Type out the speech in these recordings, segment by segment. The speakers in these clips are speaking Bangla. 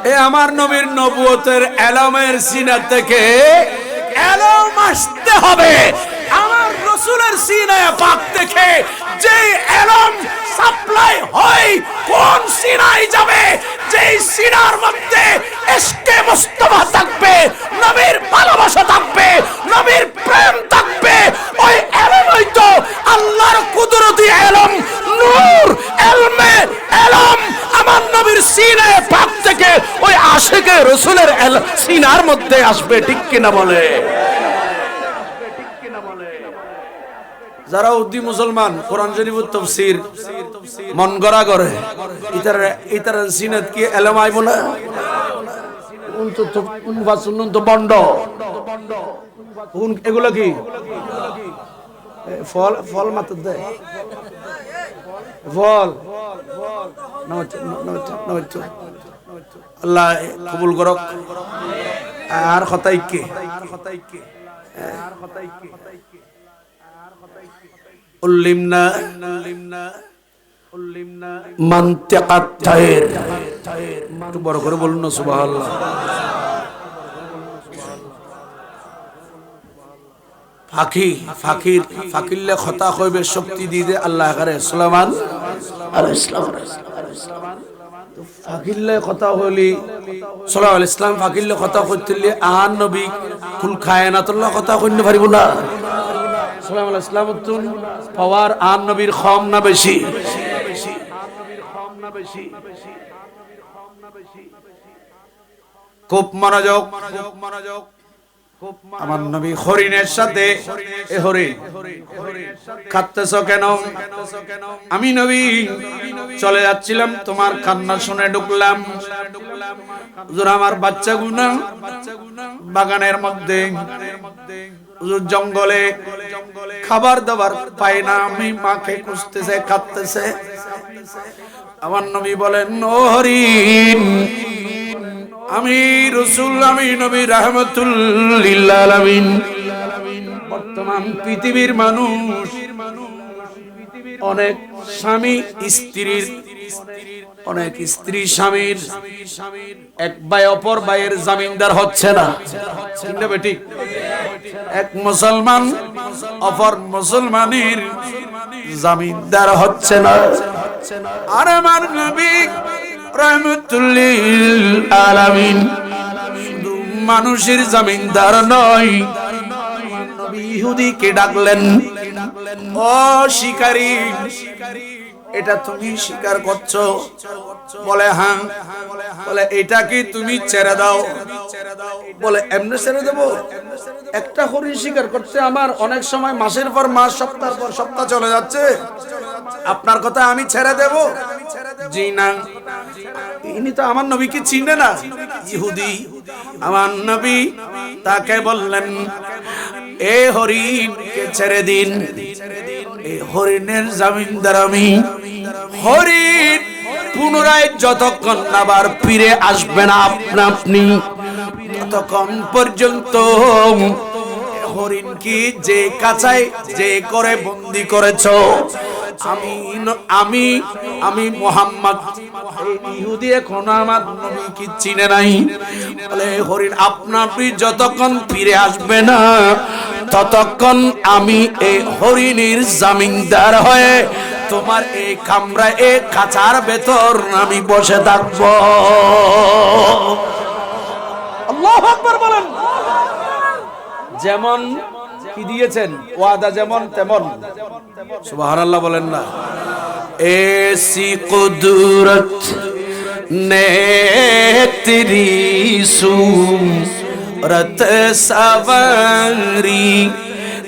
এ আমার নবীর নবুয়তের এলমের সিনা থেকে এলম আসতে হবে। আমার রাসূলের সিনায়ে পাক থেকে যে এলম সাপ্লাই হয় কোন সিনায় যাবে, যেই সিনার মধ্যে ইশকে মুস্তাফা থাকবে, নবীর ভালোবাসা থাকবে, নবীর প্রেম থাকবে, ওই এলমই তো আল্লাহর কুদরতি এলম, নূর, এলমে এলম আমার নবীর সিনায়ে পাক থেকে ওই আশিকে রাসূলের সিনার মধ্যে আসবে। ঠিক কিনা বলে? যারা উদ্দি মুসলমান কোরআন শরীফের তাফসীর মন গড়া করে ইতার সিনাত কি এলম আইব না? তো বন্ড এগুলো কি ফল ফল মাত্র দেয়, ফল আল্লাহ কবুল করক। আর কথাই কে উল্লিমনা মানতিকাত তায়র, একটু বড় করে বলুন না সুবহানাল্লাহ। ফাকিরলে খতা কইবে শক্তি দিয়ে আল্লাহ করে সুলাইমান আলাইহিস সালাম। ফাকিরলে কথা হলি সাল্লাল্লাহু আলাইহি ইসলাম ফাকিরলে কথা কইতেলি আন নবী কুল কায়নাতুল্লাহ কথা কইতে পারিব না। সাল্লাল্লাহু আলাইহি ইসলাম তুন পাওয়ার আন নবীর কম না বেশি? খুব মনোযোগ। আমার নবী হরিণের সাথে এ হরিণ খাচ্তেছ কেন? আমি নবী চলে যাচ্ছিলাম, তোমার কান্না শুনে ঢুকলাম। হুজুর আমার বাচ্চাগুনা বাগানের মধ্যে, জঙ্গলে খাবার দাবার পাই না, আমি মাকে খুঁজতেছে, খাচ্তেছে। আমার নবী বলেন ও হরিণ, আমি রাসূল, আমি নবী রাহমাতুল লিল আলামিন। বর্তমান পৃথিবীর মানুষ অনেক স্বামী স্ত্রীর, অনেক স্ত্রী স্বামীর, এক ভাই অপর ভাইয়ের জামিনদার হচ্ছে না। ঠিক? এক মুসলমান অপর মুসলমানের জামিনদার হচ্ছে না। আর আমার নবী রাহমাতুল লিল আলামিন মানুষের জামিনদার নয়। নবী ইহুদিকে ডাকলেন, ও শিকারী, এটা তুমি শিকার করছো? বলে হ্যাঁ। বলে এটা কি তুমি ছেড়ে দাও? বলে এমনি ছেড়ে দেবো? একটা হরিণ শিকার করতে আমার অনেক সময় মাসের পর মাস, সপ্তাহ পর সপ্তাহ চলে যাচ্ছে, আপনার কথা আমি ছেড়ে দেব? জি না। ইনি তো আমার নবীকে চিনে না, ইহুদি। আমার নবী তাকে বললেন, এ হরিণকে ছেড়ে দিন, এই হরিণের জামিনদার আমি। হরিণ পুনরায় যতক্ষণ আবার ফিরে আসবে না আপনি, ততক্ষণ পর্যন্ত হরিণ কি যে কাঁচায় যে করে বন্দি করেছো, আমি মুহাম্মদ। ইহুদি এখন আমার নবীকে চিনে নাই। বলে হরিণ আপনি যতক্ষণ ফিরে আসবে না ততক্ষণ আমি এই হরিণের জামিনদার হয়ে তোমার এই কামরা, এই খাঁচার ভেতর আমি বসে থাকবো। আল্লাহু আকবার বলেন। যেমন কি দিয়েছেন ওয়াদা, যেমন তেমন। সুবহানাল্লাহ বলেন না? ऐसी कुदरत ने तेरी सूरत सवारी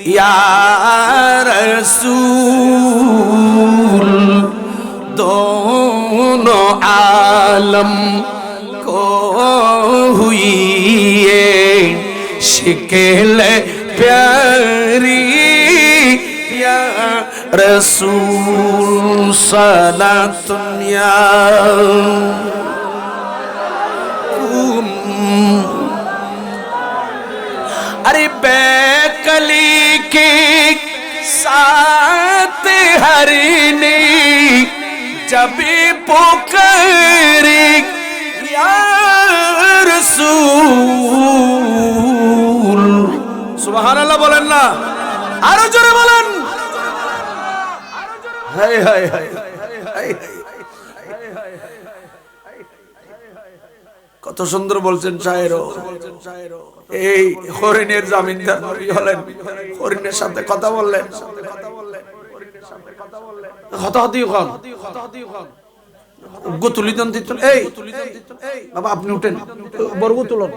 या रसूल, दोनों आलम को हुई ये शिकल प्यारी या रसूल सलातुन या। अरे बेकली के साथ हरने जब पुकारे या রাসূল। সুবহানাল্লাহ বলেন না, আরো জোরে বলেন। হায় হায় হায় হায়, কত সুন্দর বলছেন শায়েরও। এই হরিণের জমিনদার নবী হলেন, হরিণের সাথে কথা বললেন, হতাহতি খান তুলি দেন দিতেন। এই বাবা আপনি উঠেন, বর্গ তুলন,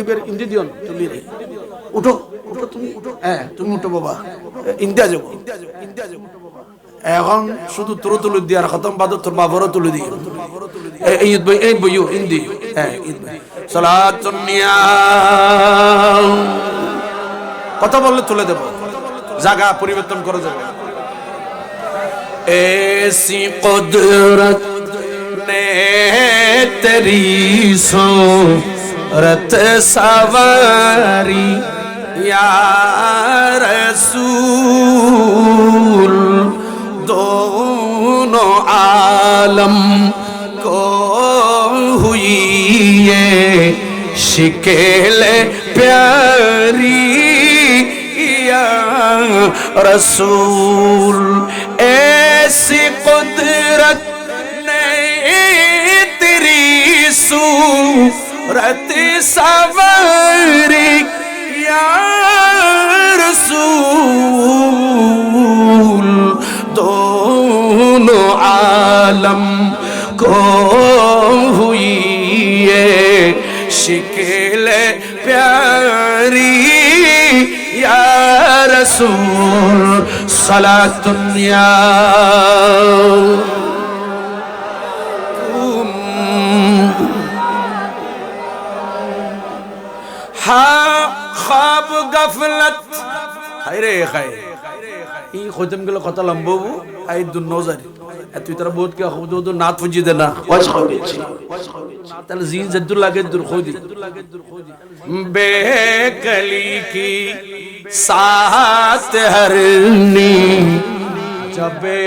এবার ইন্দি দিয়ন, তুলি রে উঠো উঠো, তুমি উঠো, হ্যাঁ তুমি উঠো বাবা, ইন্দিয়া যাবো। এখন শুধু তোর তুলে দিয়ে আর খতম বাদ তোর বাবারও তুলে দিয়ে এই বইও ইন্দি। হ্যাঁ সালাতুন নিয়া কথা বললে তুলে দেব, জায়গা পরিবর্তন করে দেব। ऐसी कुदरत ने तेरी सूरत सवारी या रसूल, दोनों आलम को हुई ये शिकल प्यारी या रसूल। ऐसी कुदरत ने तेरी सूरत सवारी या रसूल, दोनों आलम को हुई ये शिकल प्यारी या रसूल। सलातुन या ख्वाब गफलत। हाय रे खाय ই খতম গেল কথা লম্বু আই দুনজারি তুই তারা বহুত কে খুদ দো নাত ফুজি দে না ওয়াজ খাবে তাহলে জিন জদ্দুল লাগে দুর খুদি বেকলি কি সাথ হরনি জবে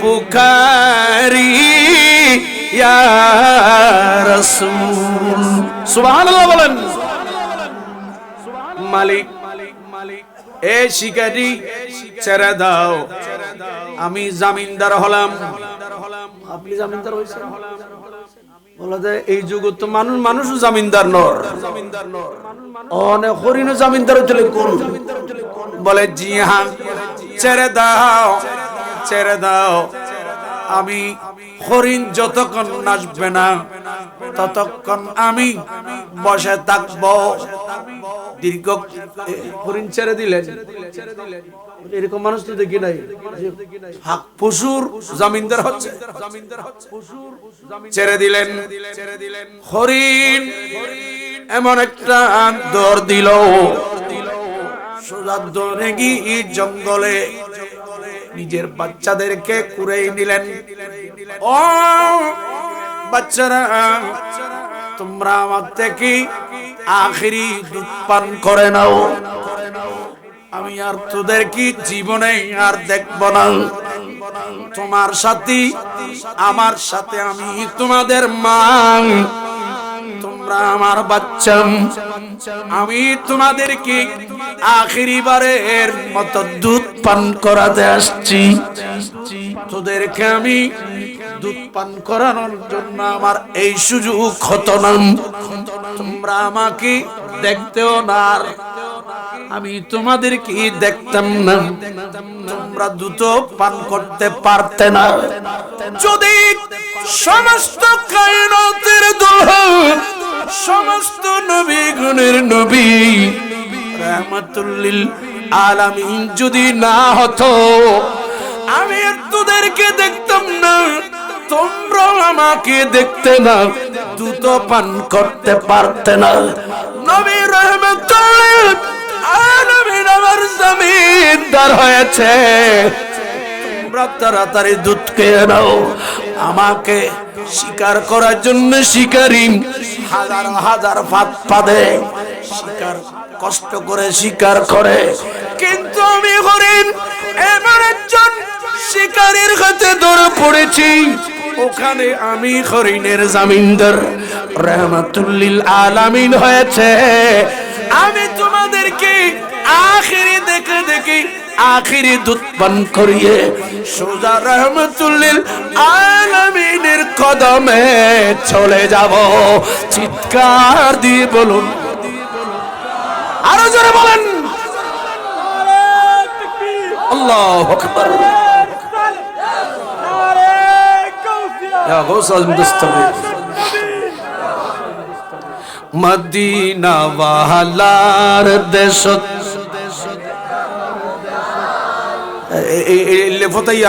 পুকারি ইয়া রাসূল। সুবহানাল্লাহ বলেন। মালিক এ শিকারি ছেড়ে দাও, আমি জামিনদার হলাম। আপনি জামিনদার হয়েছেন? বলা যায় এই যুগে তো মানুষও জামিনদার নর, অনেক হরিণও জামিনদার চলে কোন বলে জি হ্যাঁ ছেড়ে দাও ছেড়ে দাও, আমি হরিণ যতক্ষণ নাচবে না ততক্ষণ আমি বসে থাকবো। দীর্ঘ হরিণ ছেড়ে দিলেন, এরকম মানুষ তো দেখি নাই। পশুর জামিনদার হচ্ছে, ছেড়ে দিলেন হরিণ। এমন একটা দৌড় দিল, সোজা দৌড়ে গিয়ে জঙ্গলে নিজের বাচ্চাদেরকে কুড়াই নিলেন। ও বাচ্চারা, তোমরা আমার থেকে আখেরি দুধ পান করে নাও, আমি আর তোদের কি জীবনে আর দেখব না। তোমার সাথে আমার সাথে আমি তোমাদের মা, তোমরা আমার বাচ্চা, আমি তোমাদেরকে আখেরি বারের মতো দুধ পান করাতে আসছি। তোদেরকে আমি দুধ পান করানোর জন্য আমার এই সুযোগ হতো না। তোমরা আমাকে দেখতেও না, আমি তোমাদেরকে দেখতাম না, তোমরা দুধ পান করতে পারতে না। যদি সমস্ত কায়নাতের দোহা, সমস্ত নবীগণের নবী রাহমাতুল লিল আলামিন যদি না হতো, আমি তোদেরকে দেখতাম না, তোমরা আমাকে দেখতে না, দুধ পান করতে পারতে না। নবী রাহমাতুল লিল আলামিন আমার জমিদার হয়েছে, তোমরা তাড়াতাড়ি দুধ খেয়ে নাও। আমাকে শিকার করার জন্য শিকারী হাজার হাজার ফাঁদ পাদে শিকার কষ্ট করে শিকার করে, কিন্তু আমি হরিণ এমন একজন শিকারীর হাতে ধরে পড়েছি। ও ওখানে আমি হরিণের জামিনদার রহমাতুল্লিল আলামিন হয়েছে। আমি তোমাদেরকে আখিরি দেখে আখিরি দুধ পান করিয়ে সোজা রহমাতুল্লিল আলামিনের কদমে চলে যাব। চিৎকার দিয়ে বলুন, আরো জোরে বলেন আল্লাহু আকবার। মদিনা ওয়ালার দেশত লেফতাই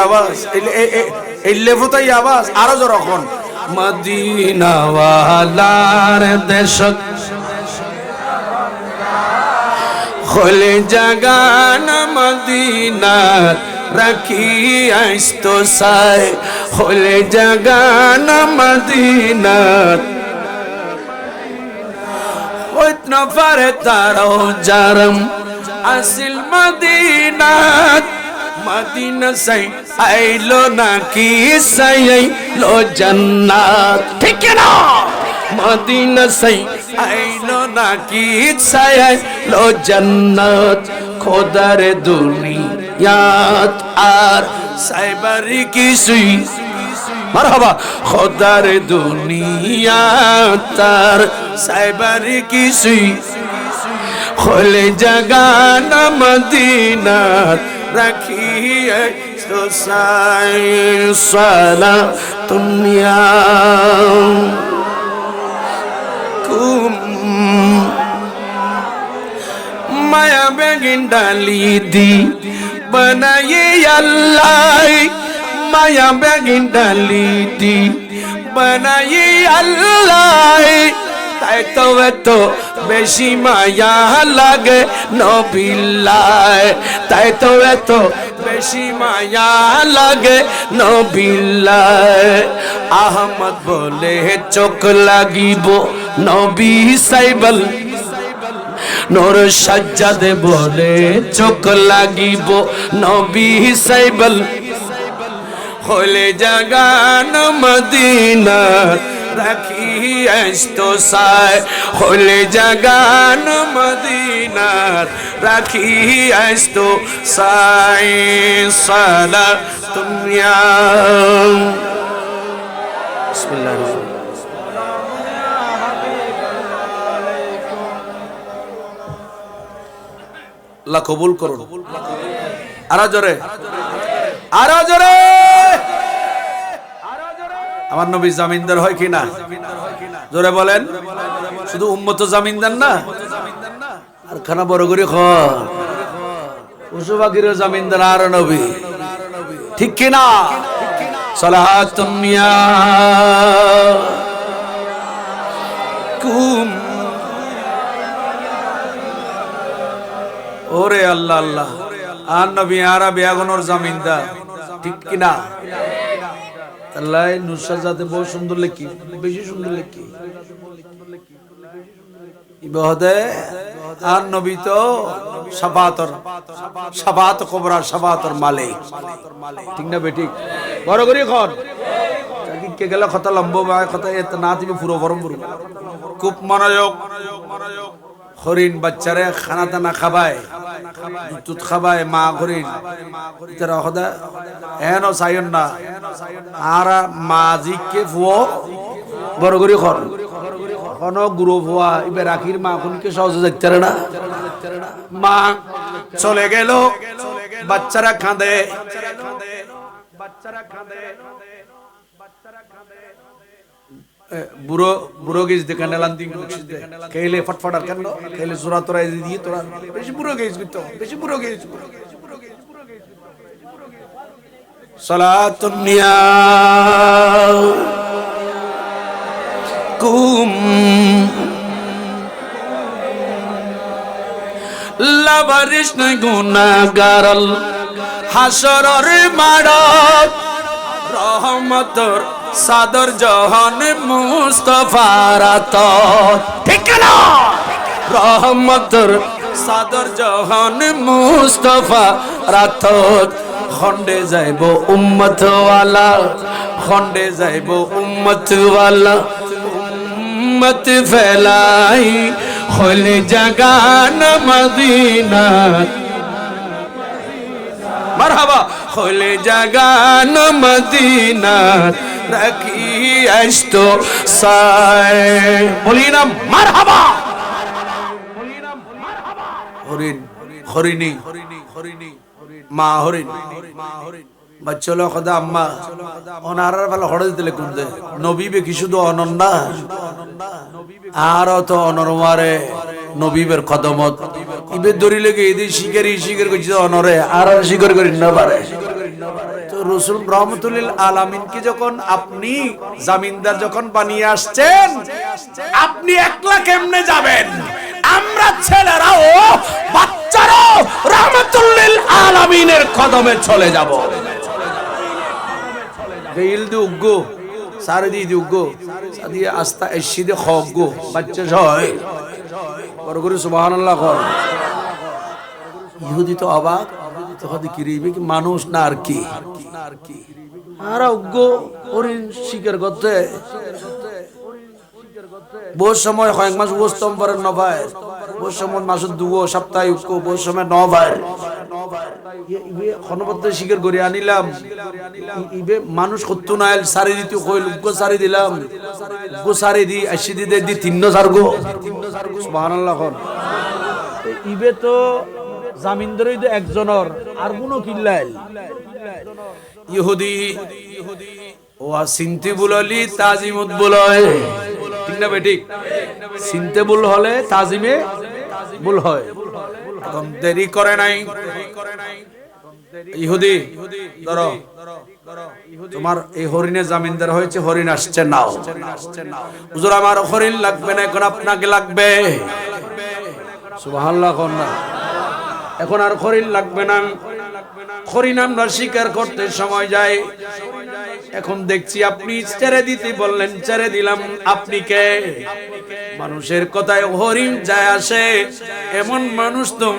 আওয়াজ আরো জোরে এখন। মদিনা ওয়ালার দেশত খোলে জাগান মদিনা রাখি আইस्तो সাই খোলে জাগান মদিনা ওইতনা পারে তারো জারম আসিল মদিনা মদিনা সাই আইলো নাকি সাই আইলো জান্নাত ঠিক না মদিনা সাই আইলো নাকি সাই আইলো জান্নাত খোদার দুনিয়াত আর সাইবারি কিছুই মারহাবা খোদার দুনিয়াত আর সাইবারি কিছুই খোলে জাগান মদিনাত রাখিয়ে সোসাই সালা দুনিয়া কুম মায়া বেগিন ডালি দি बनाए अल्लाह माया बेगिन डाली दी बनाए अल्लाह তাই তো বেশি মায়া লাগে নবিল্লাহ তাই তো বেশি মায়া লাগে নবিল্লাহ আহমদ বলে চোখ লাগিব নবী সাইবল নূর সাজ্জাদ বলে চোখ লাগিব নবী সাইবল হলে জাগান মদিনা রাখি আইस्तो সাই হলে জাগান মদিনা রাখি আইस्तो সাই সালা দুনিয়া বিসমিল্লাহ আল্লাহ কবুল করুন। আরো জোরে আমার নবী জামিনদার হয় কিনা জোরে বলেন। শুধু উম্মত জামিনদার না, আর খানা বড় করে পশুপাখির জামিনদার আর নবী ঠিক কিনা। সালাতুন ইয়া কুম ওরে আল্লাহ আল্লাহ আর নবী আরা বেয়াগনর জামিনদার ঠিক কিনা। আল্লাহ নুসরাত জাতে বহু সুন্দর লেখি, বেশি সুন্দর লেখি ইবাদে আর নবী তো শাফাত কুবরা শাফাতর মালিক ঠিক না বেঠিক বড় করি খন কে গেল কথা লম্ব ভাই কথা এত না তুমি পুরো বরম পুরো খুব মনোযোগ। হরিণ বাচ্চারে খানা দানা খাবায় দুধ খাবায় মা হরিণ তারা হদা এন সাইন না আর মাজিকে ফুয়ো বড় করি খন কোন গুরু ফুয়া এবার রাখির মা কোনকে সহজে দেখতে না। মা চলে গেল বাচ্চারা কাঁদে বুড়ো বুড়ো গেছ দেখে নেলান দিন খেলে ফটফটার কেন খেলে জোরা তোরা দিয়ে তোরা বেশি বুড়ো গেছ কিন্তু বেশি বুড়ো গেছ। সালাতুন নিয়া কুম লাবারিশ নাই গুনাহগারল হাসরের মাড়ত রহমতর সাদর জহান মুস্তাফার আতর ঠিক না। রহমতর সাদর জহান মুস্তাফার আতর খন্ডে যাইব উম্মতওয়ালা, খন্ডে যাইব উম্মতওয়ালা, উম্মত ফেলাই হলে জাগান মদিনা। মারহাবা। হলে জাগান মদিনা রাখি আসতো সায়, বলি না মারহাবা। হরিণ, হরিণী, মা হরিণ, বাচ্চা খোদা আম্মা ওনার ভালো হড়ে দিলে কুন্দে নবী বে কি শুধু অনন্যা আর তো অনরমারে নবীবের কদমত ইবে দরিলে গে এদি শিকারি শিকার করছে অনরে আর শিকার করি না পারে। তো রাসূল রহমাতুল্লিল আলামিনকে যখন আপনি জামিনদার যখন বানিয়ে আসছেন, আপনি একলা কেমনে যাবেন? আমরা ছেলেরাও বাচ্চারাও রহমাতুল্লিল আলামিনের কদমে চলে যাব। গেইল দি উগ্গো সারে দি উগ্গো সাদিয়ে আস্তা এসিদে খগ্গো বাচ্চা হয় বড় করে সুবহানাল্লাহ কর। ইহুদি তো অবাক, তো হদি কিরিবে কি মানুষ না আর কি, আর উগ্গো ওরে শিকার করতে বহু সময় কয়েক মাস ওস্তম পরে নভায়, বহু সময় মাস দুগো সপ্তাহে উগ্গো, বহু সময় নভায় খনবদ্ধ শিকার করে আনিলাম। ইবে মানুষ কত্তু নাইল সারি দিতে কইল উগ্গো সারি দিলাম, উগ্গো সারি দি আসি দিতে দি তিন্ন সারগো সুবহানাল্লাহ কর। ইবে তো জামিনদারই তো একজনের আর কোনো কিল্লাইল ইহুদি ও চিনতে বুললি তাজিমত বুলয়, ঠিক না বেঠিক? চিনতে বুল হলে তাজিমে বুল হয়। এখন দেরি করে নাই ইহুদি, ধরো তোমার এই হরিণের জামিনদার হয়েছে, হরিণ আসছে নাও। হুজুর আমার হরিণ লাগবে না, এখন আপনাকে লাগবে। সুবহানাল্লাহ কোন না, এখন আর হরিণ লাগবে না। হরিণ আমরা শিকার করতে সময় যায়, এখন দেখছি আপনি ছেড়ে দিতে বললেন, ছেড়ে দিলাম। আপনি কে? মানুষের কথায় হরিণ যায় আসে এমন মানুষ তো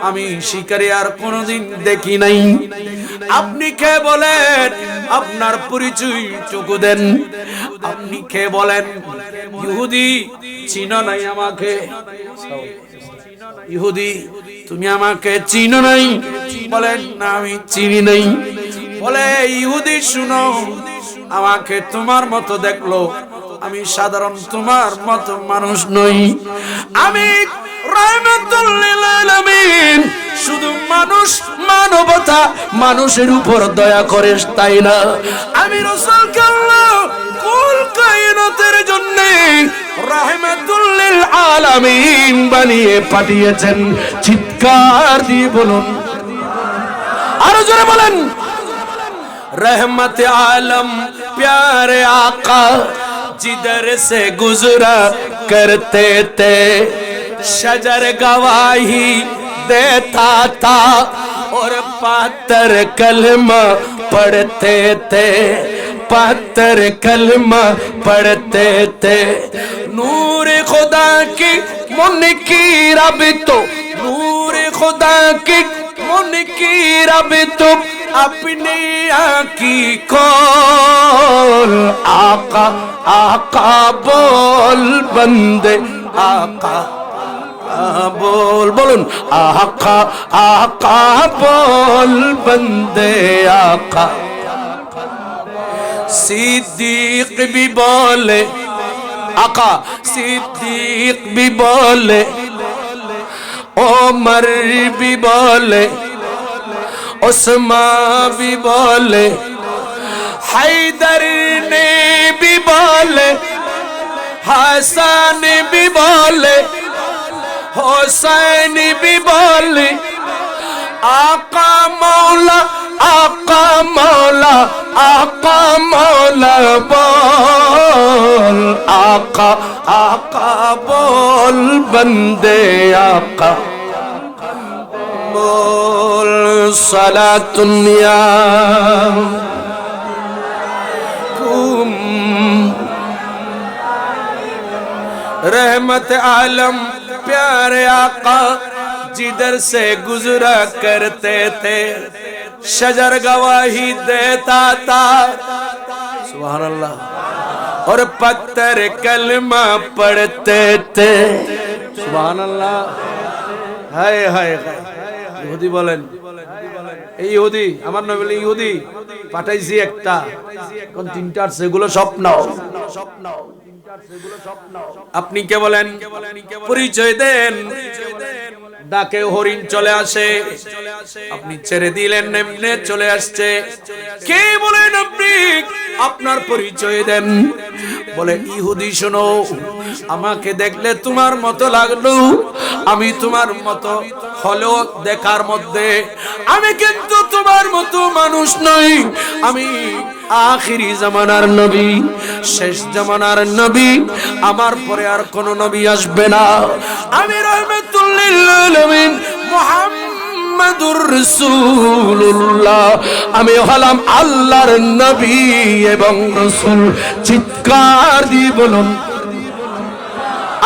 আমি শিকারে আর কোনোদিন দেখি নাই। আপনি কে বলেন? আপনার পরিচয় টুকু দেন। আপনি কে বলেন? ইহুদি চিনো নাই আমাকে? ইহুদি তুমি আমাকে চিনো নাই? বলেন না আমি চিনি নাই। বলে ইহুদি শুনো, আমাকে তোমার মতো দেখলো, আমি সাধারণ তোমার মতো মানুষ নই, আমি রাহমাতুল লিল আলামিন। শুধু মানুষ, মানবতা, মানুষের উপর দয়া করে তাই না, আমি রাসূলকে আল্লাহ কুল কায়নাতের জন্য রাহমাতুল লিল আলামিন বানিয়ে পাঠিয়েছেন। চিৎকার দিয়ে বলুন, আরো জোরে বলেন। रहमत आलम प्यारे आका जिधर से गुजरा करते थे, शजर गवाही देता था और पत्थर कलमा पढ़ते थे, पत्थर कलमा पढ़ते थे। नूर खुदा की मुनकीर अब तो, नूर खुदा की मुनकीर अब तो अपनी आँखी खोल। आका आका बोल बंदे, आका बोल, बोलुन आका आका बोल बंदे आका। सिद्दीक भी बोले आका, सिद्दीक भी बोले, उमर भी बोले, उस्मान भी बोले, हैदर ने भी बोले, हसन भी बोले, हुसैन भी बोले। आका मौला, आका मौला, आका मौला बोल। आका आका बोल बंदे आका बोल। सलातुन्या कुम रहमत आलम प्यारे आका जिधर से गुजरा करते थे, शजर गवाही देता था, सुभान अल्लाह, और पत्थर कलमा पढ़ते थे, सुभान अल्लाह। हाय हाय ইহুদি বলেন, এই ইহুদি আমার নবী বলে ইহুদি পাঠাইছি একটা, কোন তিনটা সেগুলো স্বপ্ন। আপনি কে বলেন, পরিচয় দেন। ডাকে হরিণ চলে আসে, আপনি ছেড়ে দিলেন এমনি চলে আসছে। কে বলেন আপনি, আপনার পরিচয় দেন। বলে ইহুদি শোনো, আমাকে দেখলে তোমার মতো লাগলো, আমি তোমার মতো হলো দেখার মধ্যে, আমি কিন্তু তোমার মতো মানুষ নই, আমি আখিরি জামানার নবী, শেষ জামানার নবী, আমার পরে আর কোন নবী আসবে না। আমি রাহমাতুল লিল আলামিন মুহাম্মাদুর রাসূলুল্লাহ, আমি হলাম আল্লাহর নবী এবং রাসূল। চিৎকার দিয়ে বলুন,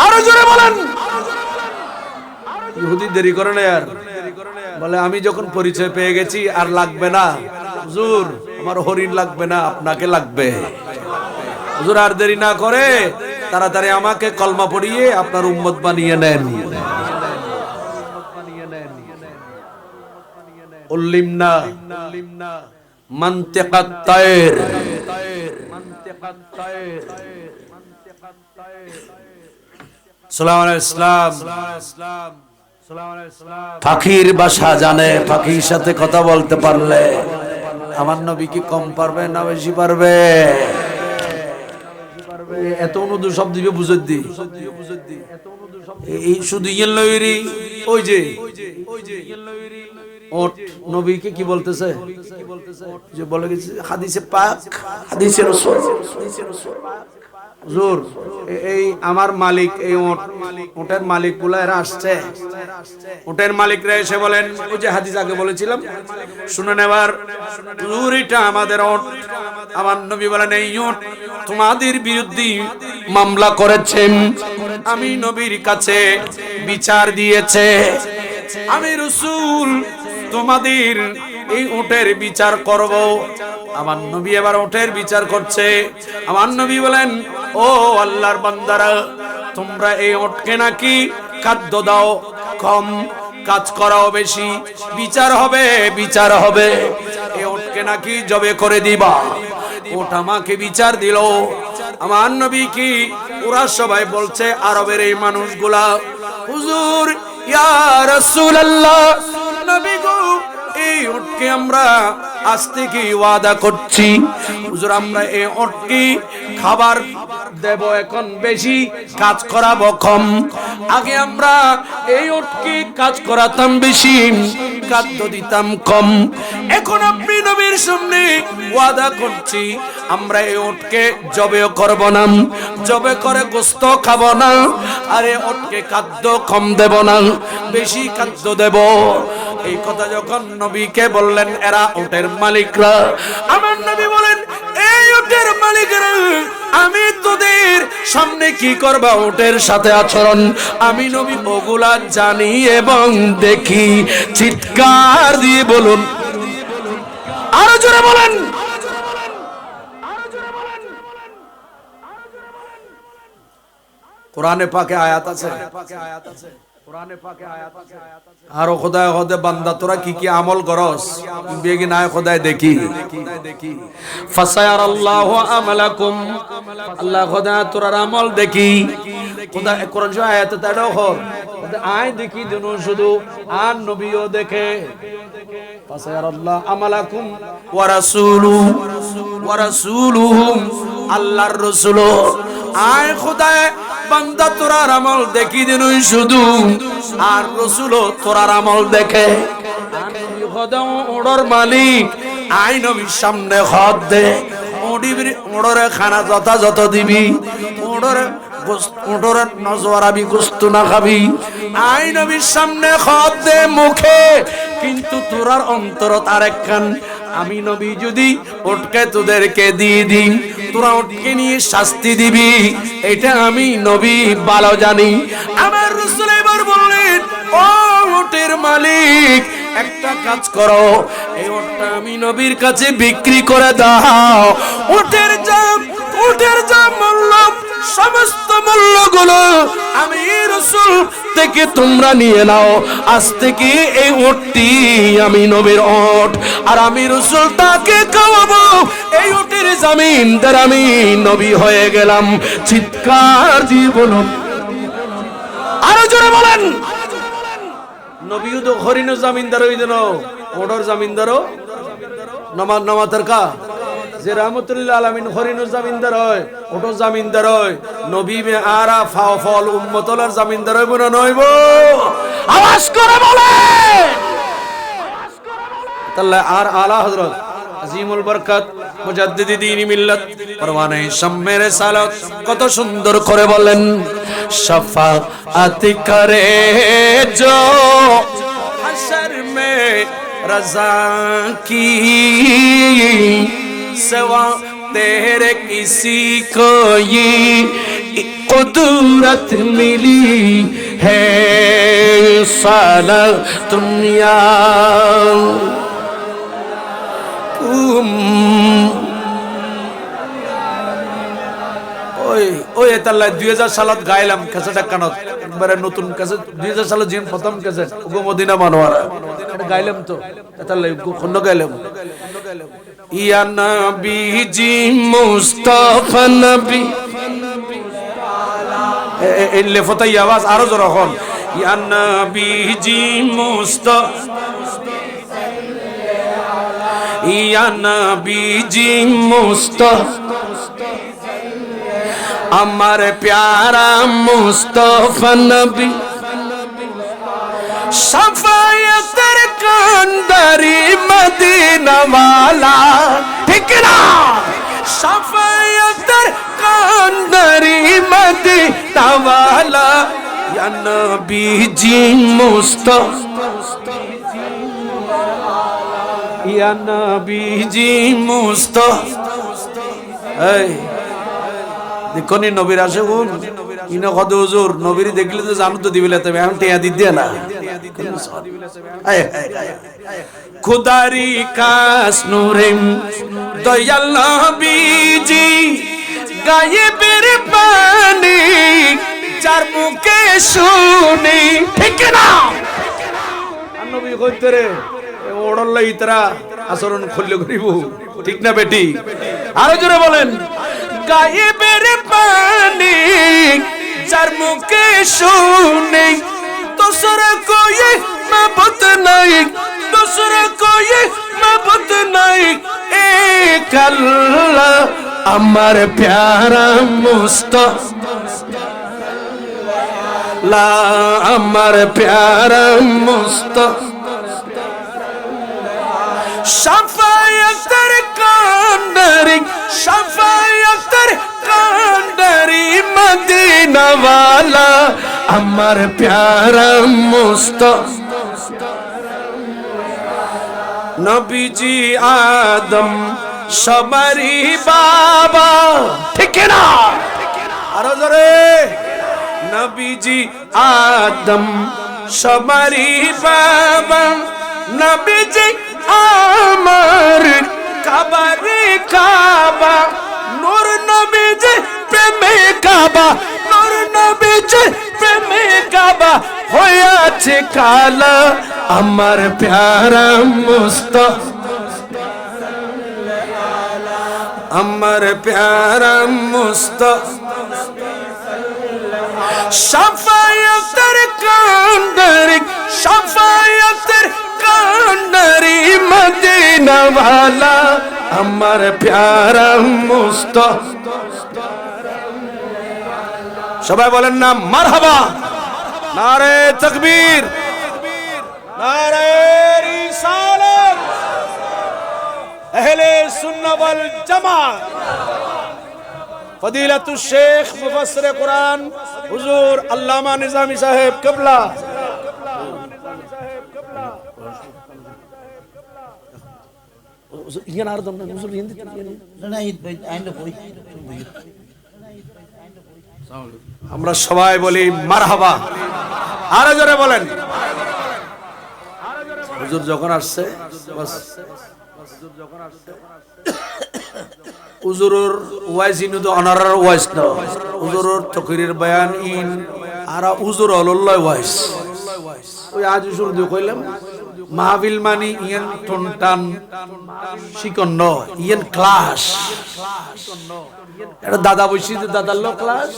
আরো জোরে বলেন। ইহুদি দেরি করে না আর, বলে আমি যখন পরিচয় পেয়ে গেছি আর লাগবে না হুজুর, আমার হরিণ লাগবে না, আপনাকে লাগবে। হুজুর আর দেরি না করে তাড়াতাড়ি আমাকে কলমা পড়িয়ে আপনার উম্মত বানিয়ে নেন। উল্লিমনা মানতিকাত তায়র, সালাম আলাইহিসসালাম। পাখির ভাষা জানে, পাখির সাথে কথা বলতে পারলে আমার নবী কি কম পারবে না বেশি পারবে? এত অনুদু শব্দ দিবে বুঝত দি, এই শুধু ইয়েলইরি, ওই যে ওট নবীকে কি বলতেছে, যে বলে গেছে হাদিসে পাক, হাদিসে রাসূল। হুজুর এই আমার মালিক, এই ওটের মালিক গুলা এরা আসছে, ওটের মালিকরা এসে বলেন, ওই যে হাদিস আগে বলেছিলাম শুনেন এবার, হুজুর এটা আমাদের ওট। আমার নবী বলেন এই ওট তোমাদের বিরুদ্ধে মামলা করেছেন, আমি নবীর কাছে বিচার দিয়েছে, আমি রাসূল তোমাদের এই ওটের বিচার করব। আমার নবী এবার ওটের বিচার করছে। আমার নবী বলেন, ও আল্লাহর বান্দারা, তোমরা এই ওটকে নাকি খাদ্য দাও কম, কাজ করাও বেশি, বিচার হবে, বিচার হবে। এই ওটকে নাকি জবে করে দিবা। ওট আমাকে বিচার দিল। আমার নবী কি, ওরা সবাই বলছে আরবের এই মানুষগুলা, হুজুর ইয়া রাসূলুল্লাহ, নবী গো এই ওটকে আমরা আজ থেকে ওয়াদা করছি, হুজুর আমরা এই ওটকে খাবার দেব এখন বেশি, কাজ করাবো কম। আগে আমরা এই ওটকে কাজ করাতাম বেশি, খাদ্য দিতাম কম। এখন আপনি নবীর সামনে ওয়াদা করছি, আমরা এই ওটকে জবেও করব না, জবে করে গোশত খাবো না, আরে ওটকে খাদ্য কম দেব না, বেশি খাদ্য দেব। এই কথা যখন নবীকে বললেন এরা ওটের মালিকরা, আমার নবী বলেন, এই ওটের মালিকরা, আমি তোদের সামনে কি করবা ওটের সাথে আচরণ, আমি নবী ওগুলা জানি এবং দেখি। চিৎকার দিয়ে বলুন, আরো জোরে বলেন। কোরআনে পাকে আয়াত আছে, আরো খোদায় হদে বান্দা তোরা কি কি আমল করস, বেগি না খোদায় দেখি। ফাসায়ারাল্লাহু আমালাকুম, আল্লাহ খোদা তোরার আমল দেখি। খোদা কোরআন শরীফ আয়াতে তাড়াও হর আয় দেখি দিন শুধু, আর নবীও দেখে। ফাসায়ারাল্লাহু আমালাকুম ওয়া রাসূলুহু, আল্লাহর রাসূল আয় খোদায় বান্দা তোরার আমল দেখি দিন শুধু, আর রাসূল তোরার আমল দেখে। খোদা ওড়র মালিক আই নবীর সামনে হদ দে, ওড়রে খানা যথাযথ দিবি, ওড়রে নজওয়ারাবি গোশত না খাবি। আই নবীর সামনে হদ দে মুখে, কিন্তু তোরার অন্তর তার একখান। আমি নবী যদি ওটকে তোদেরকে দিয়ে দিই, তোরা ওটকে নিয়ে শাস্তি দিবি, এটা আমি নবী ভালো জানি। আমার রাসূল এবার বললেন, ও ওটের মালিক একটা কাজ করো, এই ওটটা আমি নবীর কাছে বিক্রি করে দাও। উটের যা মূল্য, সমস্ত মূল্যগুলো আমি রাসূল থেকে তোমরা নিয়ে নাও। আজ থেকে এই উটটি আমি নবীর উট, আর আমি রাসূল তাকে খাওয়াবো। এই উটের জমিনদার আমি নবী হয়ে গেলাম। চিৎকার দিয়ে বলুন, আরো জোরে বলেন। নবীও তো হরিণ জমিনদার হই দেন, ওডর জমিনদারও নামাতের কা যে রহমতুল্লাহ আলামিন হরিণ জমিনদার হয়, ওটো জমিনদার হয়। নবী মে আরা ফাও ফল উম্মতলার জমিনদার হইব না নইব? আওয়াজ করে বলে। তাহলে আর আলা হযরত আজিমুল বরকত মুজাদ্দিদি দ্বীন মিল্লাত পরওয়ানে শাম্মে রিসালাত কত সুন্দর করে বলেন, शफाअत करे जो हशर में रज़ा की, सिवा तेरे किसी को ये कुदरत मिली है। साला दुनिया ওই তাল্লা 2000 সালত গাইলাম ক্যাসেট কানত, একবারে নতুন ক্যাসেট 2000 সালে জিন প্রথম ক্যাসেট ওগো মদিনা মানওয়ারা এটা গাইলাম। তো তাল্লা খন্ড গাইলাম, ইয়া নবী জি মুস্তাফা নবী এলে ফতাই আওয়াজ আরো জোরে হন, ইয়া নবী জি মুস্তাফা, ইয়া নবী জি মুস্তাফা, আমার প্যারা মুস্তাফা নবী, শাফায়াতের কান্ডারি মদিনা ওয়ালা, ঠিক না? শাফায়াতের কান্ডারি মদিনা ওয়ালা, ইয়া নবী জি মুস্তাফা, ইয়া নবী জি মুস্তাফা। এই দেখনি নবীর আসে গুণ ইনা কত হুজুর নবীর দেখলে তো জানো তো দিবিলে, তবে এখন টিয়া দি দিয়া না। খুদারি কাস নূরে দয়াল নবীজি গায়েবের বাণী যার মুখে শুনি, ঠিক না? নবী কইতে রে ওড়ল্লা ইতরা আচরণ খুললে করিব, ঠিক না বেটি? আরো জোরে বলেন, গায়েবের বাণী যার মুখে শুনি, দোসরা কোই মাবুদ নাই, দোসরা কোই মাবুদ নাই, এক আল্লাহ আমার প্যারা মুস্তাফা, আমার প্যারা মুস্তাফা, শাফায়াতের কান্ডারি, শাফায়াতের কান্ডারি মদিনা ওয়ালা, আমার প্যারা মুস্তাফা। নবীজি আদম সবারই বাবা, ঠিক না? আরো জোরে, নবীজি আদম সবারই বাবা, নবীজি আমার কাবারে কাবা, নূর নবীজি প্রেমে কাবা, নূর নবীজি প্রেমে কাবা হয়েছে কালা, আমার প্যারা মুস্তাফা, আমার প্যারা মুস্তাফা, শাফায়াতের কান্ডারি, শাফায়াতের কান্ডারি মদিনা ওয়ালা, আমার প্যারা মুস্তাফা। সবাই বলেন না মারহাবা, নারে তাকবীর, নারে রিসালাত, আহলে সুন্নাহ ওয়াল জামাত। ফদিলাতুশ শেখ মুফাসসিরে কুরআন হুজুর আল্লামা নিজামী সাহেব কিবলা, আমরা সবাই বলি মারহাবা, আরো জোরে বলেন। হুজুর যখন আসছে বাস হুজুরের ওয়াইজ ইনু তো অনারার ওয়াইজ না হুজুরের তকরির বয়ান ইন আর হুজুর আল্লাহ ওয়াইজ ওই আজ শুরু দিয়ে কইলাম মাহফিল মানি ইয়ান টনটান শিকন্ন ইয়ান ক্লাস এটা দাদা বসিতে দাদার লো ক্লাস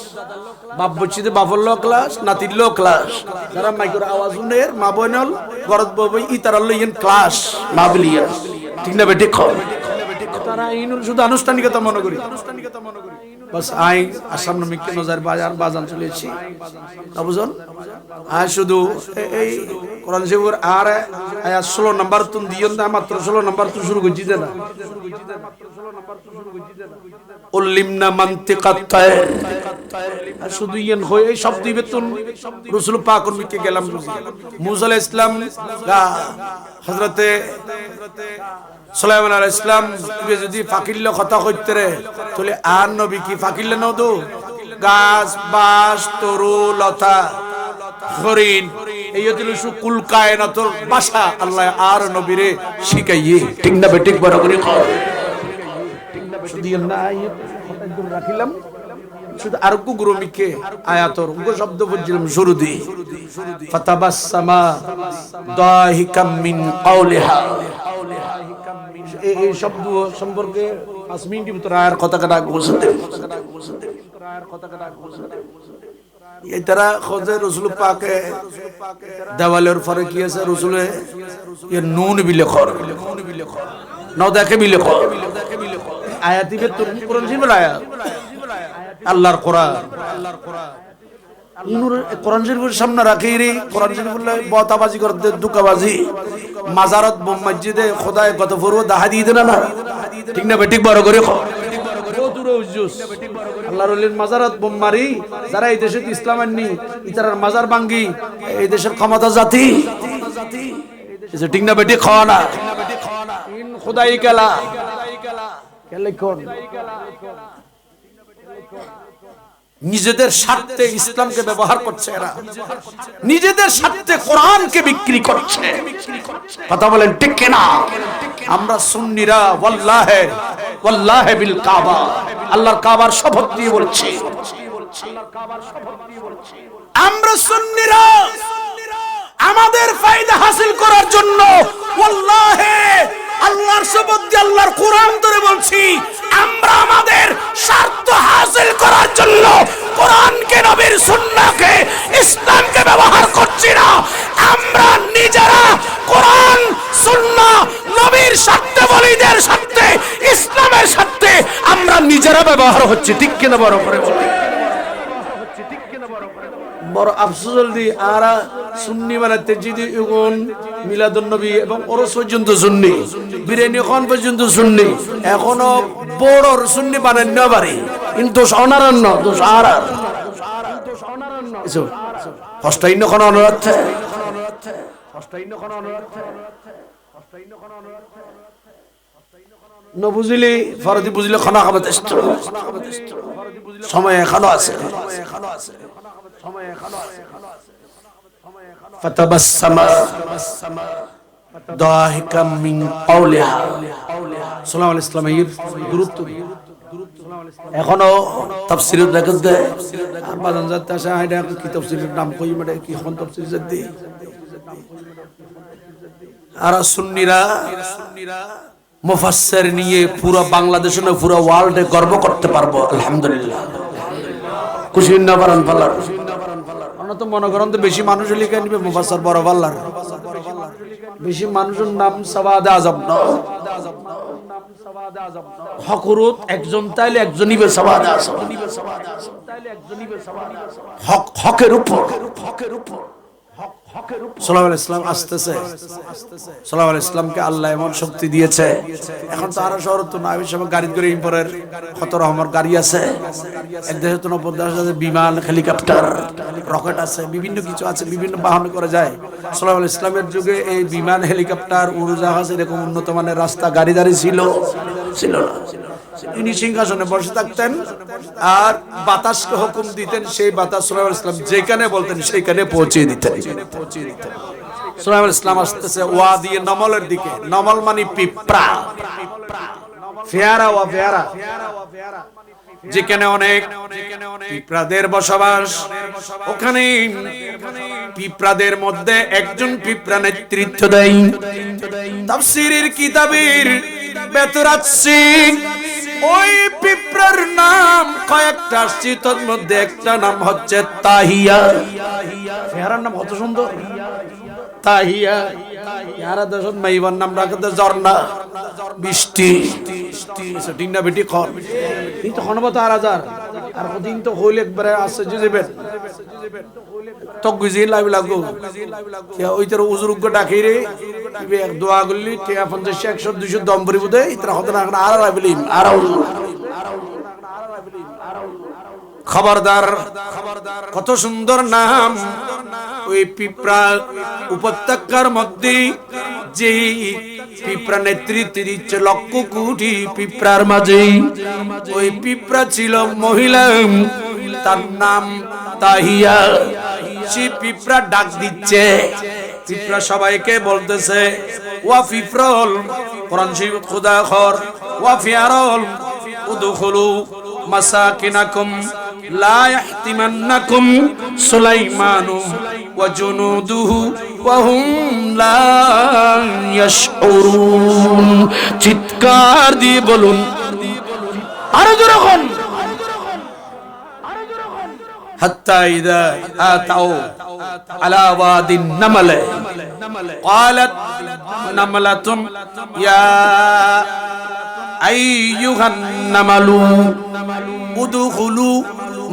বাপ বসিতে বাপর লো ক্লাস নাতির লো ক্লাস যারা মাইকের আওয়াজ শুনে মা বোনল গরত বই ইতারার লো ইয়ান ক্লাস মাহফিল ইয়ান ঠিক না বেটি খ তারা ইনুর শুধু আনুষ্ঠানিকতা মনে করি বাস আই আসাম নমিকে নজর বাজার বাজান চলেছি না বুঝুন আজ শুধু এই কোরআন শরীফের আর আয়াত 16 নাম্বার তুন দিয়ন না মাত্র 16 নাম্বার তুন শুরু করছি না উল্লিমনা মানতিকাত তায়র শুধু ইয়ান হয় এই শব্দ দিবে তুন রাসূল পাকের মিকে গেলাম মুসা আলাইহিস সালাম হযরতে সুলাইমান আলাইহিস সালাম যদি ফাকিল্ল কথা কইতে রে তাহলে আর নবী কি ফাকিল্ল না তো গাছ বাস তরু লতা হরিণ এই হলো কুল কায়নাতুর ভাষা আল্লাহ আর নবীরে শিখাইয়ে ঠিক না বেঠিক বড় করে কও শুধু না একদম রাখিলাম শুধু আর কো গুরুমিকে আয়াতর গো শব্দ বুঝলাম শুরু দি ফাতাবাসসামা দাহিকাম মিন কাওলিহা এই শব্দ সম্পর্কে 5 মিনিটের ভিতর আর কথা বলতে এই তারা খোঁজে রাসূল পাকে দেওয়ালের পরে কি আছে রাসূলে এ নুন বিলে খর নাও দেখে বিলে খর আয়াতিবে তো কোরআন শরীফের আয়াত আল্লাহর কোরআন নূর কোরআন শরীফের সামনে রাখি রে কোরআন শরীফ বলে বতাবাজি করতে দুকাবাজি মাজারত মসজিদে খোদায় কত ফরও দাহা দিয়ে দেনা না ঠিক না বেঠিক বড় করে খো দূরে উজ্জুস আল্লাহর ওলির মাজারত বোমারি যারা এই দেশে ইসলাম আননি ইতারার মাজার ভাঙ্গি এই দেশের ক্ষমতা জাতি এসে ঠিক না বেঠিক খাওয়া না ইন খোদাই কেলা কেলে কোন নিজেদের স্বার্থে ইসলামকে ব্যবহার করছে এরা নিজেদের স্বার্থে কোরআনকে বিক্রি করছে কথা বলেন ঠিক কিনা আমরা সুন্নিরা ওয়াল্লাহি ওয়াল্লাহি বিল কাবা আল্লাহর কাবার শপথ দিয়ে বলছি আমরা সুন্নিরা আমাদের ফায়দা হাসিল করার জন্য ওয়াল্লাহি আল্লাহর শপথ দিয়ে আল্লাহর কোরআন ধরে বলছি আমরা আমাদের স্বার্থ হাসিল করার জন্য কোরআনকে নবীর সুন্নাহকে ইসলামকে ব্যবহার করছি না আমরা নিজেরা কোরআন সুন্নাহ নবীর স্বার্থে ওলিদের স্বার্থে ইসলামের স্বার্থে আমরা নিজেরা ব্যবহার হচ্ছে ঠিক কিনা বড় করে বলি বড় আফসোস জলদি আরা সুন্নি বানাতে যদি এখন মিলাদুন নবী এবং ওরস পর্যন্ত সুন্নি বিরিয়ানি খান পর্যন্ত সুন্নি এখনো বড় সুন্নি বানান না পারে কিন্তু অনারণ্য দোষ আর হস্তাইন্য কোন অনুরোধ ন বুঝিলি ফরদি বুঝিলে খানা খাবে সময় এখনো আছে ফাতাবাসসামা দাহিকাম মিন কাওলিহা সাল্লাল্লাহু আলাইহি ওয়াসাল্লামের গুরুত্ব এখনো তাফসীরে দেখতে দেয় আর বাজান যাতে আসে এটা কি তাফসীরের নাম কই মানে কি কোন তাফসীর জাতি আর সুন্নিরা মুফাসসির নিয়ে পুরো বাংলাদেশে না পুরো ওয়ার্ল্ডে গর্ব করতে পারবো আলহামদুলিল্লাহ খুশি না পারেন ফালার তো মনে করেন তো বেশি মানুষ লিখে নিবে মুফাসসির বড় ফালার বেশি মানুষের নাম সাওয়াদ আজম না হকরত একজন তাইলে একজনই বে সাওয়াদ আজম হক হকের উপর সাল্লাল্লাহু আলাইহি ওয়াসাল্লাম আসতেছে সাল্লাল্লাহু আলাইহি ওয়াসাল্লামকে আল্লাহ এমন শক্তি দিয়েছে এখন তো আর শহর তো না সব গাড়ি করে ইম্পোর্টের কত রকমের গাড়ি আছে এক দেশে তো 90 আছে বিমান হেলিকপ্টার রকেট আছে বিভিন্ন কিছু আছে বিভিন্ন বাহন করে যায় সাল্লাল্লাহু আলাইহি ওয়াসাল্লামের যুগে এই বিমান হেলিকপ্টার উড়োজাহাজ এরকম উন্নত মানের রাস্তা গাড়ি ছিল না তিনি সিংহাসনে বসে থাকতেন আর বাতাসকে হুকুম দিতেন সেই বাতাস সাল্লাল্লাহু আলাইহি ওয়াসাল্লাম যেখানে বলতেন সেখানে পৌঁছে দিতেন সুলাইমান ইসলাম আসতেছে ওয়াদি নমলের দিকে। নমল মানে পিঁপড়া, ফেয়ারা ওয়া ফেয়ারা, যেখানে অনেক পিঁপড়াদের বসবাস। ওখানে পিঁপড়াদের মধ্যে একজন পিঁপড়া নেতৃত্ব দেয়। তাফসীরের কিতাবের ভেতর আছে ওই পিঁপড়ার নাম কয়েকটা আসছে, তার মধ্যে একটা নাম হচ্ছে তাহিয়া। ফেয়ারার নাম কত সুন্দর, তাহিয়া। ইয়ারা দেশত মাইবার নাম রাখতে ঝর্ণা, বৃষ্টি, ঠিক না বেটি? খন কিন্তু হনবত আর হাজার আর কদিন তো হইল একবারে আছে যে যাবেন তো গুজি লাইব লাগো কে ওইটার উজুরুগ ডাকি রে এক দোয়া করলি টিয়া 50 100 200 দম পরিব দে ইতরা হতে না আর লাইবলি আর খবরদার, কত সুন্দর নাম। ওই পিঁপড়া উপত্যকার মধ্যে যে পিঁপড়া নেতৃত্ব দিচ্ছে লক্ষ কোটি পিঁপড়ার মাঝে ওই পিঁপড়া ছিল মহিলা, তার নাম তাহিয়া। সে পিঁপড়া ডাক দিচ্ছে, পিঁপড়া সবাইকে বলতেছে ওয়া পিঁপড়ল কোরআন শরীফ খোদা খর ওয়া ফিয়ারল উদখুলু মাসাকিনাকুম লা ইয়াহতিমান্নাকুম সুলাইমানু ওয়া জুনুদুহু ওয়া হুম লা ইয়াশউরুন। চিৎকার দিয়ে বলুন আরো জোরে বলুন। হাত্তা ইযা আতাউ আলা ওয়াদিন নামল ক্বালাত নামলাতুন ইয়া আইয়ুহান নামালু উদখুলু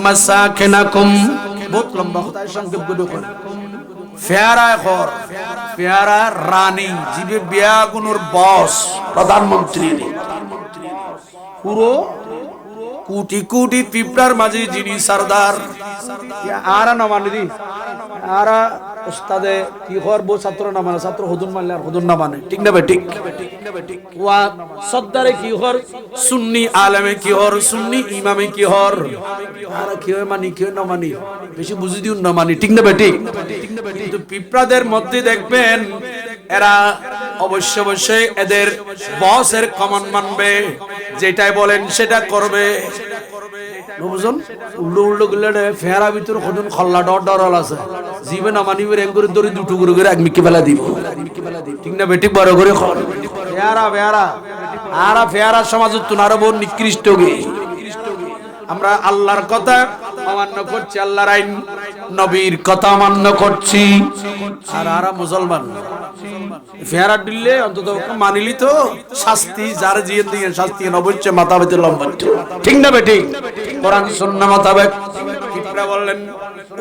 মাসাকিনাকুম। বহুত লম্বা কথা, সংক্ষেপ করে দেখুন। ফেয়ারা খর, ফেয়ারা রানী, জিবে বিয়াগুনোর বস, প্রধানমন্ত্রী, পুরো কোটি কোটি পিঁপড়ার মাঝে যিনি সরদার। আরা নামানি দি আরা উস্তাদে কি খর বো ছাত্র না মানে ছাত্র হুদুন মানলে আর হুদুন না মানে, ঠিক না বেঠিক? ওয়া সদ্দারে কি হর সুন্নি আলেমে কি হর সুন্নি ইমামে কি হর আর কি হয় মানি কি না মানি বেশি বুঝি দিও না মানি, ঠিক না বেঠিক? কিন্তু পিঁপড়াদের মধ্যে দেখবেন এরা অবশ্য অবশ্যই এদের বসের কমন মানবে, যেটাই বলেন সেটা করবে। বুঝুন উল্টো উল্টো গুলো ফেরা ভিতর কজন খল্লা ডর ডরল আছে, জীবে না মানিবে রেং করে দড়ি দুটো করে এক মিকি ফেলা দিব, ঠিক না বেঠিক? বড় করে খল ফেয়ারা ফেয়ারা আরা ফেয়ারা সমাজত তুনার বহু নিকৃষ্ট গে। আমরা আল্লাহর কথা অমান্য করছি, আল্লাহর আইন নবীর কথা অমান্য করছি, আর আরা মুসলমান ফেয়ারা দিলে অন্তত মানিলি তো শাস্তি যার জিয়ে দিয়ে শাস্তি নবচ্ছে মাথা বেতে লম্বা, ঠিক না বেঠিক? কোরআন সুন্নাহ মোতাবেক পিঁপড়া বললেন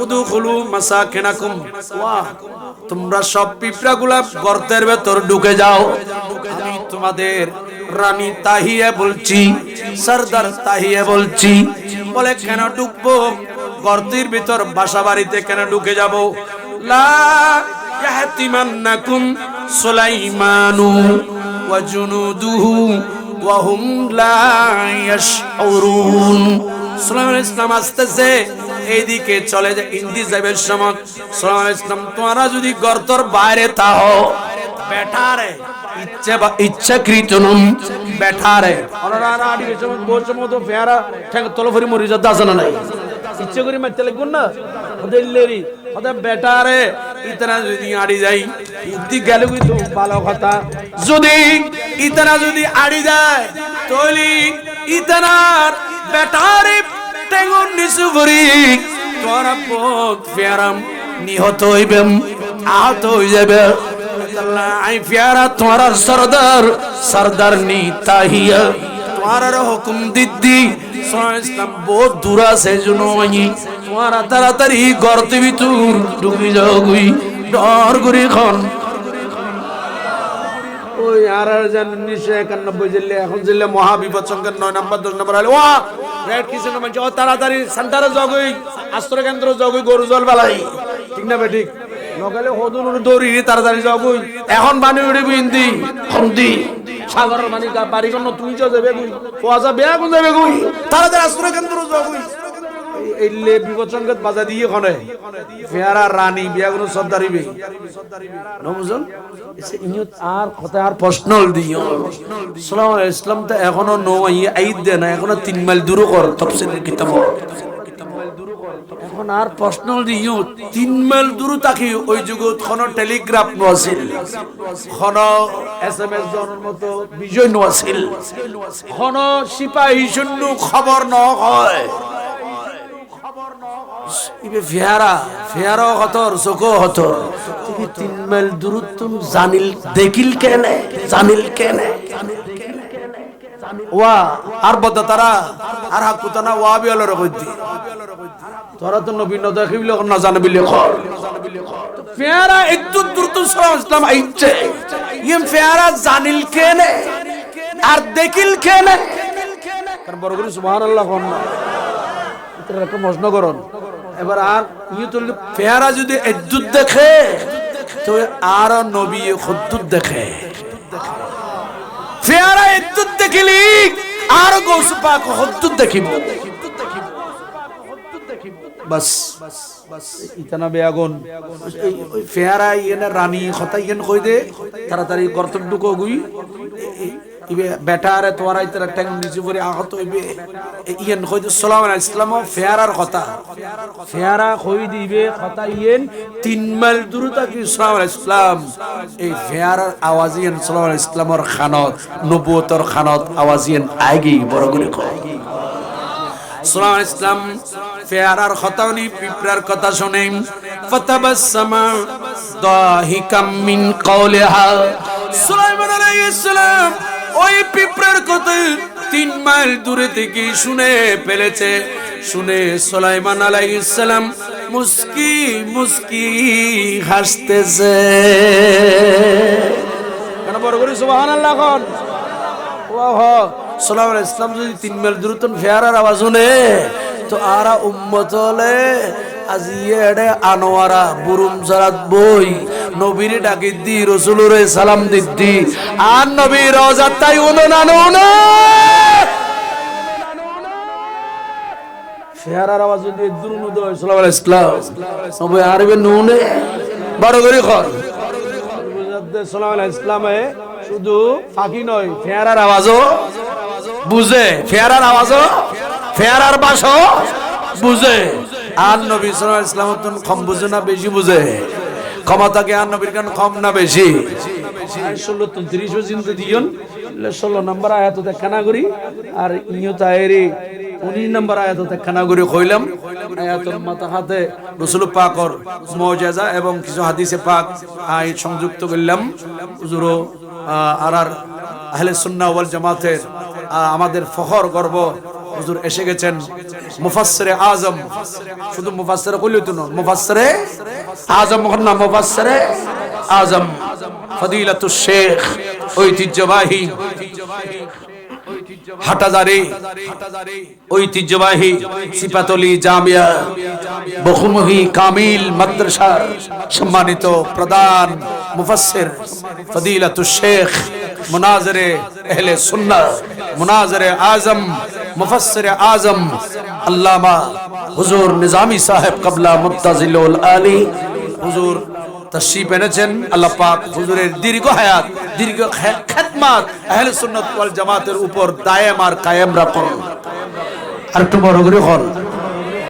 উদখুলু মাসাকিনাকুম, ওয়া তোমরা সব পিঁপড়াগুলা গর্তের ভেতর ঢুকে যাও। আমি তোমাদের রানী তাহিয়া বলছি, সরদার তাহিয়া বলছি। বলে কেন ঢুকবো গর্তের ভিতর? বাসা বাড়িতে কেন ঢুকে যাব? লা ইয়াহতিমান্নাকুম সুলাইমানু ওয়া জুনুদুহু ওয়া হুম লা ইয়াশউরুন। সুলাইমান ইসলাম আসতেছে এইদিকে চলে যায় ইন্তিজাবের সময়। সুলাইমান ইসলাম তোমরা যদি গর্তর বাইরে তাও বেটারে ইচ্ছাকৃত নম বেটারে ওনারা আড়ি সময় বসে মতো ফেরা ঠেক তলফরি মরি যা দাসনা নাই ইচ্ছে করি মারতে লাগবেন না দিল্লেরি ওটা বেটারে ইতনা যদি আড়ি যাই ইতি গেল কিন্তু ভালো কথা। যদি ইতনা যদি আড়ি যায় তলি ইতনার বেটারে টেঙ্গুন নিচু করি তোরা পথ ফেরাম নিহত হইবেন, আহত হয়ে যাবে। আই ফেরা তোমার সরদার সরদার নি তাহিয়া তোমার হুকুম দিদি ইসলাম বহুত দূর আছে জন্য তোমার তাড়াতাড়ি গর্তে ভিতর ঢুকে যাও গুই ডর গুরি খন। ওই আর 1991 জিল্লে এখন জিল্লে মহাবিপদ সংখ্যা 9 নম্বর 10 নম্বর হলো ওয়া রেড কিসেন মানে ও তাড়াতাড়ি সেন্টারে জগই আশ্রয় কেন্দ্র জগই গরু জল বালাই, ঠিক না বেঠিক? লগালে হদুন দৌড়ি তাড়াতাড়ি জগই এখন বানি উড়িবি হিন্দি হন্দি সাগরের মানে বাড়ি কোন তুই যাবে গুই পোয়াজা বেয়া কোন যাবে গুই তাড়াতাড়ি আশ্রয় কেন্দ্র জগই। এলে বিবচঙ্গত বাজা দিয়ে খনে ফেয়ারা রানী বিয়া কোনো সর্দারিবে নবুজন ইনিয়ত আর কথা আর প্রশ্ন দিও সাল্লাল্লাহু আলাইহি ইসলাম তো এখনো নো আইদ দে না এখনো 3 মাইল দূর কর তাফসীরের কিতাব এখন আর প্রশ্ন দিও 3 মাইল দূর তাকি ওই জগৎ কোন টেলিগ্রাফ নছিল কোন এসএমএস জনের মতো বিজয় নছিল কোন সিপাহী শূন্য খবর ন হয় ইবে ফেয়ারা হতর চোখো হতর তুমি 3 মাইল দূর তুমি জানিল কেনে ওয়া আর বদ তারা আর হাকুতানা ওয়া বিয়ালর কইতি তোরা তো নবী ন দেখিবিলে না জানবিলে কর ফেয়ারা একটু দূর তো ইসলাম আইছে ইম ফেয়ারা জানিল কেনে আর দেখিল কেনে কারণ বড় করে সুবহানাল্লাহ কোন না এটা একটা প্রশ্ন করুন এবার আর ইয়ে তো ফেয়ারা যদি ইজ্জত দেখে তো আর নবী খুদ্দুত দেখে ফেয়ারা ইজ্জত দেখিলি আর গৌস পাক খুদ্দুত দেখিব বাস ইতনা বেয়াগুন ওই ফেয়ারা ইয়েনা রানী কথা ইয়েন কই দে তাড়াতাড়ি কর্তব্য কই ইবে বেটারে তোরা ইতরা ট্যাং নিচে পড়ে আহত হইবে ইয়েন কই দে সাল্লাল্লাহু আলাইহি ইসলাম ফেয়ারার কথা ফেয়ারা কই দিবে কথা ইয়েন 3 মাইল দূর থাকি সাল্লাল্লাহু আলাইহি ইসলাম এই ফেয়ারার আওয়াজ ইয়েন সাল্লাল্লাহু আলাইহি ইসলামের খানত নবুয়তর খানত আওয়াজ ইয়েন আগে বড় করে কয় সাল্লাল্লাহু আলাইহি ইসলাম ফেয়ারার খতাউনি পিপরার কথা শুনেন ফাতাবাসসামা দাহিকাম মিন কওলিহা সুলাইমান আলাইহিস সালাম ওই পিপরার কথা 3 মাইল দূরে থেকে শুনে ফেলেছে শুনে সুলাইমান আলাইহিস সালাম মুস্কি মুস্কি হাসতেছে কেন বড় করে সুবহানাল্লাহ কোন ওয়াহ সাল্লাল্লাহু আলাইহি ইসলাম যদি 3 মাইল দূরে তন ফেয়ারার আওয়াজ শুনে তো আরা উম্মত হলে আজিয়েড়ে আনোয়ারা বুরুম জারাত বই নবীর ডাকি দি রাসূলুরে সালাম দিদ্দি আর নবী রওজা তাই উনানা ফেয়ারার আওয়াজ যদি দুরুদ সাল্লাল্লাহু আলাইহি ইসলাম সবে আরবে নুনে বড় করে কর সাল্লাল্লাহু আলাইহি ইসলামে শুধু ফাঁকি নয় ফেয়ারার আওয়াজও বুঝে ফেয়ারার আওয়াজও ফেয়ারার বাসো বুঝে আর নবী সাল্লাল্লাহু আলাইহি ইসলাম তো কম বুঝে না বেশি বুঝে ক্ষমতা কি আর নবীর কান কম না বেশি 16 30 পর্যন্ত দিয়ন 16 নম্বর আয়াত দেখানা করি আর ইয়ো তায়েরি 19 নম্বর আয়াত দেখানা করি কইলাম আয়াতুল মাতাহাতে রাসূল পাকর মুজিজা এবং কিছু হাদিসে পাক আই সংযুক্ত করলাম হুজুর আর আহলে সুন্নাহ ওয়াল জামাতের আমাদের ফখর গর্ব হুজুর এসে গেছেন মুফাসসিরে আযম শুধু মুফাসসিরে কইলে তো না মুফাসসিরে আযম না মুফাসসিরে আযম ফদিলাতুশ শেখ ঐতিহ্যবাহী হাটাজারি ঐতিহ্যবাহী সিপাতলি জামিয়া বহুমুখী কামিল মাদ্রাসার সম্মানিত প্রধান মুফাসসির ফদিলাতুশ শেখ মুনাজিরে আহলে সুন্নাহ মুনাজিরে আযম মুফাসসির আযম আল্লামা হুজুর নিজামী সাহেব কবলা মুত্তাজিলুল আলী হুজুর তশরিফ এনেছেন আল্লাহ পাক হুজুরের দীর্ঘ হায়াত দীর্ঘ খেদমত আহলে সুন্নাত ওয়াল জামাতের উপর দায়েম আর কায়েম রাখুন আর একটু বড় করে হল